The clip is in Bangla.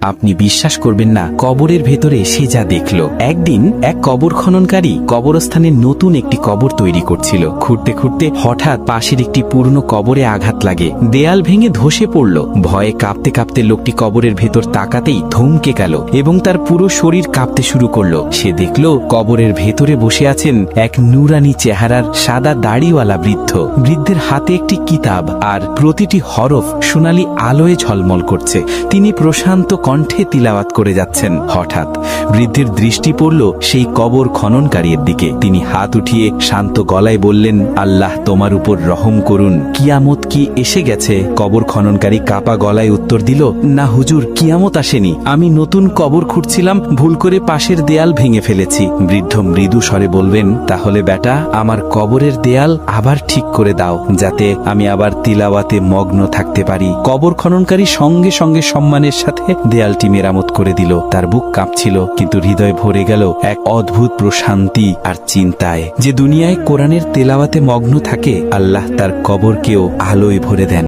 আপনি বিশ্বাস করবেন না কবরের ভেতরে সে যা দেখল। একদিন এক কবর খননকারী কবরস্থানে নতুন একটি কবর তৈরি করছিল। খুঁড়তে খুঁড়তে হঠাৎ পাশের একটি পুরনো কবরে আঘাত লাগে, দেয়াল ভেঙে ধসে পড়ল। ভয়ে কাঁপতে কাঁপতে লোকটি কবরের ভেতর তাকাতেই ধমকে গেল এবং তার পুরো শরীর কাঁপতে শুরু করলো। সে দেখল কবরের ভেতরে বসে আছেন এক নুরানি চেহারার সাদা দাড়িওয়ালা বৃদ্ধ। বৃদ্ধের হাতে একটি কিতাব, আর প্রতিটি হরফ সোনালী আলোয় ঝলমল করছে। তিনি প্রশান্ত কণ্ঠে তিলাওয়াত করে যাচ্ছেন। হঠাৎ বৃদ্ধের দৃষ্টি পড়ল সেই কবর খননকারীর দিকে। তিনি হাত উঠিয়ে শান্ত গলায় বললেন, আল্লাহ তোমার উপর রহম করুন, কিয়ামত কি এসে গেছে? কবর খননকারী কাপা গলায় উত্তর দিল, না হুজুর, কিয়ামত আসেনি। আমি নতুন কবর খুঁড়ছিলাম, ভুল করে পাশের দেয়াল ভেঙে ফেলেছি। বৃদ্ধ মৃদু স্বরে বলবেন, তাহলে বেটা, আমার কবরের দেয়াল আবার ঠিক করে দাও, যাতে আমি আবার তিলাওয়াতে মগ্ন থাকতে পারি। কবর খননকারী সঙ্গে সঙ্গে সম্মানের সাথে দেয়ালটি মেরামত করে দিল। তার বুক কাঁপছিল, কিন্তু হৃদয় ভরে গেল এক অদ্ভুত প্রশান্তি আর চিন্তায়। যে দুনিয়ায় কোরআনের তেলাওয়াতে মগ্ন থাকে, আল্লাহ তার কবরকেও আলোয় ভরে দেন।